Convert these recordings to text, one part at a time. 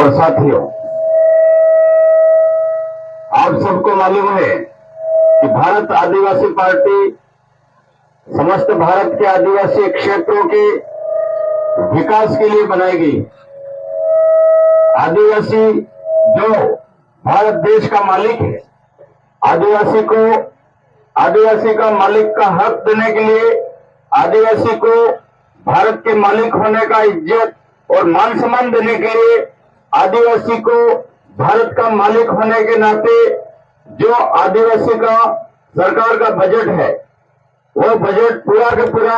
और साथियों, आप सबको मालूम है कि भारत आदिवासी पार्टी समस्त भारत के आदिवासी क्षेत्रों के विकास के लिए बनाई गई। आदिवासी जो भारत देश का मालिक है, आदिवासी का मालिक का हक देने के लिए, आदिवासी को भारत के मालिक होने का इज्जत और मान सम्मान देने के लिए, आदिवासी को भारत का मालिक होने के नाते जो आदिवासी का सरकार का बजट है, वो बजट पूरा का पूरा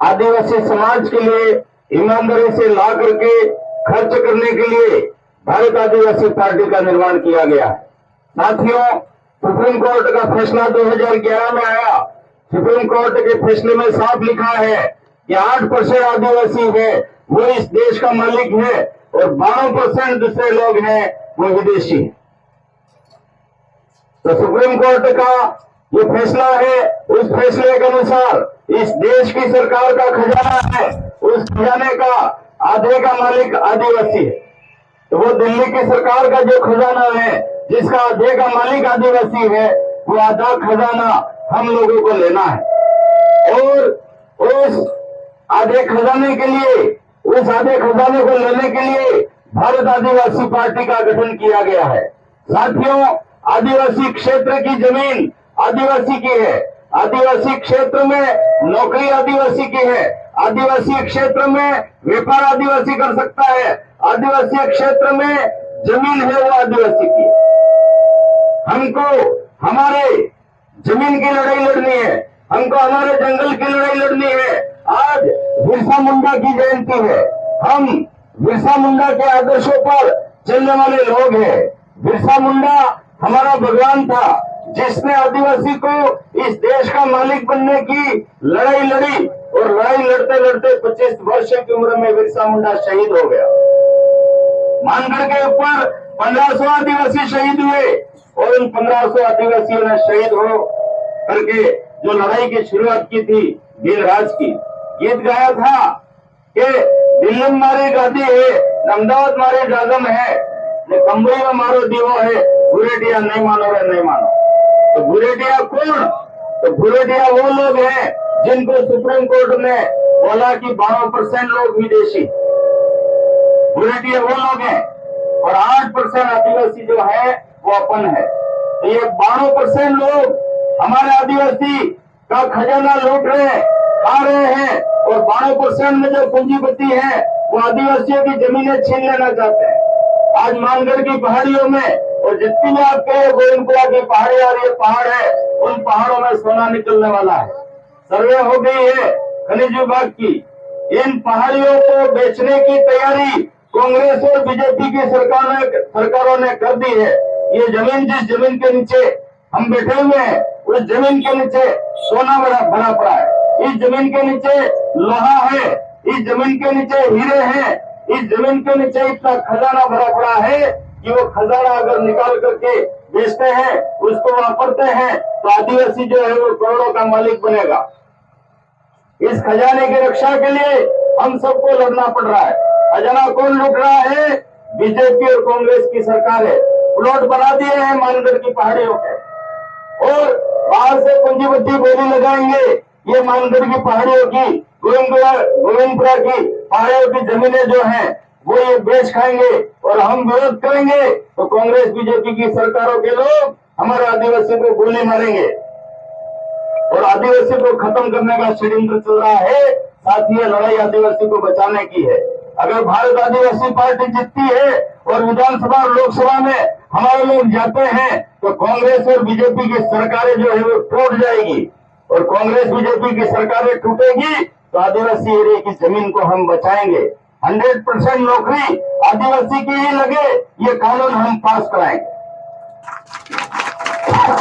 आदिवासी समाज के लिए ईमानदारी से ला करके खर्च करने के लिए भारत आदिवासी पार्टी का निर्माण किया गया है। साथियों, सुप्रीम कोर्ट का फैसला 2011 में आया। सुप्रीम कोर्ट के फैसले में साफ लिखा है कि 8% आदिवासी है वो इस देश का मालिक है और 12% दूसरे लोग हैं वो विदेशी। तो सुप्रीम कोर्ट का जो फैसला है, उस फैसले के अनुसार इस देश की सरकार का खजाना है, उस खजाने का आधे का मालिक आदिवासी है। तो वो दिल्ली की सरकार का जो खजाना है, जिसका आधे का मालिक आदिवासी है, वो आधा खजाना हम लोगों को लेना है। और उस आधे खजाने के लिए, उस आधे खजाने को लेने के लिए भारत आदिवासी पार्टी का गठन किया गया है। साथियों, आदिवासी क्षेत्र की जमीन आदिवासी की है, आदिवासी क्षेत्र में नौकरी आदिवासी की है, आदिवासी क्षेत्र में व्यापार आदिवासी कर सकता है, आदिवासी क्षेत्र में जमीन है वो आदिवासी की। हमको हमारे जमीन की लड़ाई लड़नी है, हमको हमारे जंगल की लड़ाई लड़नी है। आज बिरसा मुंडा की जयंती है, हम बिरसा मुंडा के आदर्शों पर चलने वाले लोग हैं। बिरसा मुंडा हमारा भगवान था, जिसने आदिवासी को इस देश का मालिक बनने की लड़ाई लड़ी और लड़ाई लड़ते लड़ते 25 वर्ष की उम्र में बिरसा मुंडा शहीद हो गया। मानगढ़ के ऊपर 1500 आदिवासी शहीद हुए और उन 1500 आदिवासियों ने शहीद हो करके जो लड़ाई की शुरुआत की थी भीलराज की, गीत गाया था कि दिल्ली में मारी गादी है, अहमदाबाद मारे जागम है, कंबई में मारो दीवो है, भूरेटिया नहीं मानो रे नहीं मानो। तो भूरेटिया कौन? तो भूरेटिया वो लोग हैं जिनको सुप्रीम कोर्ट ने बोला कि 12% लोग विदेशी। भूरेटिया वो लोग हैं और 8% आदिवासी जो है वो अपन है। तो ये 12% लोग हमारे आदिवासी का खजाना लूट रहे हैं, खा रहे हैं, और 12% में जो पूंजीपति है वो आदिवासियों की जमीनें छीन लेना चाहते हैं। आज मानगढ़ की पहाड़ियों में और जितनी भी आपके गोविंदपुरा की पहाड़ी और ये पहाड़ है, उन पहाड़ों में सोना निकलने वाला है। सर्वे हो गई है खनिज विभाग की। इन पहाड़ियों को बेचने की तैयारी कांग्रेस और बीजेपी की सरकारों ने कर दी है। ये जमीन, जिस जमीन के नीचे हम बैठे हुए हैं, उस जमीन के नीचे सोना भरा पड़ा है, इस जमीन के नीचे लोहा है, इस जमीन के नीचे हीरे हैं, इस जमीन के नीचे इतना खजाना भरा पड़ा है कि वो खजाना अगर निकाल करके बेचते हैं, उसको वापरते हैं, तो आदिवासी जो है वो करोड़ों का मालिक बनेगा। इस खजाने की रक्षा के लिए हम सबको लड़ना पड़ रहा है। खजाना कौन लूट रहा है? बीजेपी और कांग्रेस की सरकार है। प्लॉट बना दिए हैं मानगढ़ की पहाड़ियों के और बाहर से पूंजीपति बोली लगाएंगे। ये मानगढ़ की पहाड़ियों की, गोविंदपुरा की पहाड़ियों की जमीनें जो हैं वो ये बेच खाएंगे और हम विरोध करेंगे तो कांग्रेस बीजेपी की सरकारों के लोग हमारे आदिवासी को गोली मारेंगे और आदिवासी को खत्म करने का षड्यंत्र चल रहा है। साथ ही लड़ाई आदिवासी को बचाने की है। अगर भारत आदिवासी पार्टी जीतती है और विधानसभा और लोकसभा में हमारे लोग जाते हैं तो कांग्रेस और बीजेपी की सरकारें जो है वो टूट जाएगी और कांग्रेस बीजेपी की सरकारें टूटेगी तो आदिवासी एरिया की जमीन को हम बचाएंगे। 100% नौकरी आदिवासी की ही लगे, ये कानून हम पास कराएंगे।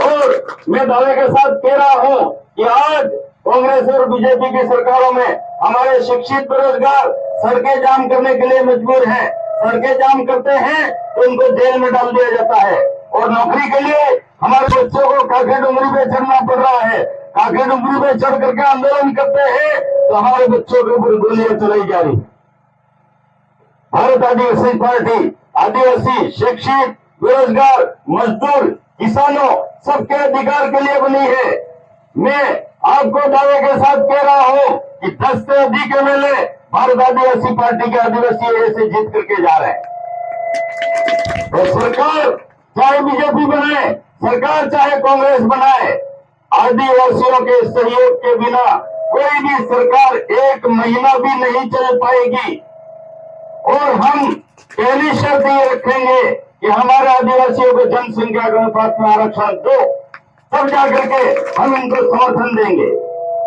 और मैं दावे के साथ कह रहा हूं कि आज कांग्रेस और बीजेपी की सरकारों में हमारे शिक्षित बेरोजगार सड़कें जाम करने के लिए मजबूर हैं। सड़कें जाम करते हैं तो उनको जेल में डाल दिया जाता है और नौकरी के लिए हमारे बच्चों को काखे डुंगरी पे चढ़ना पड़ रहा है। काखे डुंगरी पे चढ़ करके आंदोलन करते हैं तो हमारे बच्चों के ऊपर गोलियां चलाई जा रही। भारत आदिवासी पार्टी आदिवासी, शिक्षित, बेरोजगार, मजदूर, किसानों सबके अधिकार के लिए बनी है। मैं आपको दावे के साथ कह रहा हूं कि 10 से अधिक एमएलए भारत आदिवासी पार्टी के आदिवासी एरिया से जीत करके जा रहे हैं। तो सरकार चाहे बीजेपी बनाए, सरकार चाहे कांग्रेस बनाए, आदिवासियों के सहयोग के बिना कोई भी सरकार एक महीना भी नहीं चल पाएगी। और हम पहली शर्त ये रखेंगे कि हमारे आदिवासियों को जनसंख्या के अनुपात में आरक्षण दो, तब जाकर के हम इनको समर्थन देंगे।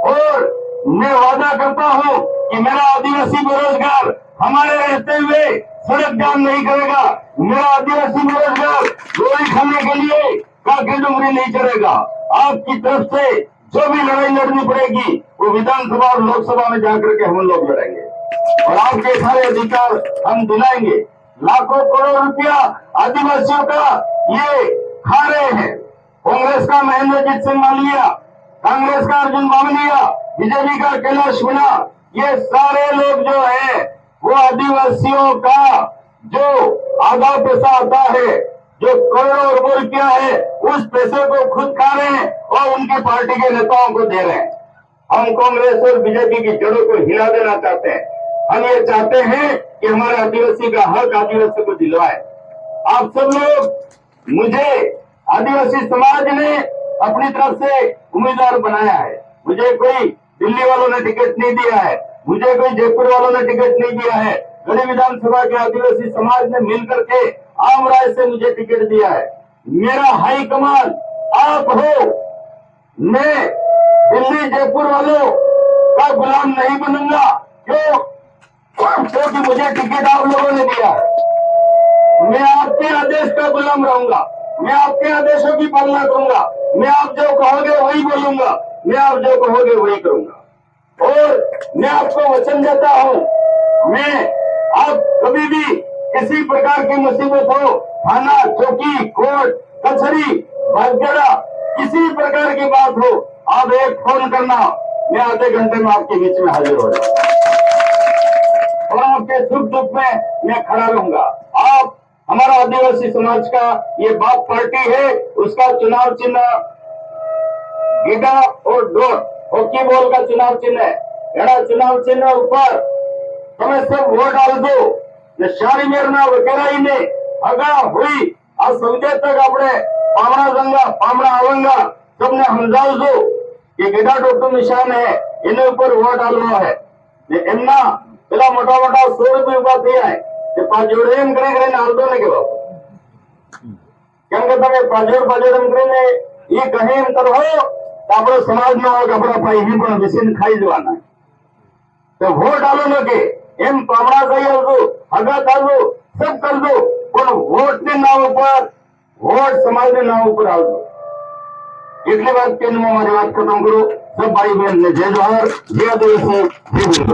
और मैं वादा करता हूं कि मेरा आदिवासी बेरोजगार हमारे रहते हुए सड़क जाम नहीं करेगा। मेरा आदिवासी बेरोजगार गोली खाने के लिए काकी डूंगरी नहीं चढ़ेगा। आपकी तरफ से जो भी लड़ाई लड़नी पड़ेगी वो विधानसभा और लोकसभा में जाकर के हम लोग लड़ेंगे और आपके सारे अधिकार हम दिलाएंगे। लाखों करोड़ रुपया आदिवासियों का ये खा रहे हैं। कांग्रेस का महेंद्रजीत सिंह मालविया, कांग्रेस का अर्जुन बामनिया, बीजेपी का कैलाश मीणा, ये सारे लोग जो है वो आदिवासियों का जो आधा पैसा आता है, जो करोड़ों रुपए रुपया है, उस पैसे को खुद खा रहे हैं और उनकी पार्टी के नेताओं को दे रहे हैं। हम कांग्रेस और बीजेपी की जड़ों को हिला देना चाहते हैं। हम ये चाहते हैं कि हमारे आदिवासी का हक आदिवासी को दिलवाए। आप सब लोग, मुझे आदिवासी समाज ने अपनी तरफ से उम्मीदवार बनाया है। मुझे कोई दिल्ली वालों ने टिकट नहीं दिया है, मुझे कोई जयपुर वालों ने टिकट नहीं दिया है। गढ़ी विधानसभा के आदिवासी समाज ने मिलकर के आम राय से मुझे टिकट दिया है। मेरा हाईकमान आप हो। मैं दिल्ली जयपुर वालों का गुलाम नहीं बनूंगा। क्यों? क्योंकि मुझे टिकट आप लोगों ने दिया है। मैं आपके आदेश का गुलाम रहूंगा, मैं आपके आदेशों की पालना करूंगा, मैं आप जो कहोगे वही बोलूंगा, मैं आप जो कहोगे वही करूंगा। और मैं आपको वचन देता हूं, मैं आप कभी भी किसी प्रकार की मुसीबत हो, थाना, चौकी, कोर्ट, कचहरी, भागजड़ा, किसी प्रकार की बात हो, आप एक फोन करना, मैं आधे घंटे में आपके बीच में हाजिर हो जाऊंगा और आपके सुख दुख में मैं खड़ा रहूंगा। आप हमारा आदिवासी समाज का ये बाप पार्टी है, उसका चुनाव चिन्ह गिगा और डोर हॉकी बॉल का चुनाव चिन्ह है। एड़ा चुनाव चिन्ह ऊपर તમે सब वोट डाल दो ને શારી મેરના વગેરેને આગા હોઈ આ સમજે તક આપણે પામણા ગંગા પામણા આવંગા सबने સમજાવજો કે ગેડા ડોક્ટર નિશાન है એના ઉપર વોટ डालवा है ને એમના પેલા મોટા મોટા 100 રૂપિયા ઉભા થયા है તે પાજોડ એમ કરી કરીને હાલતો ને કે બાપુ કેમ કે તમે પાજોડ એમ કરીને એ કહે એમ કરો તો આપણો સમાજનો કપડા પાઈ પણ વિસીન ખાઈ જવાના तो वोट डालो न के एम पामड़ा गई हगा कर दो सब कर दो पर वोट के नाम पर वोट समाज के नाम पर डाल दो। इतनी बात के मैं हमारी बात खत्म करो। सब भाई बहन ने जय जोहर, जय आदिवासी, जय हिंद।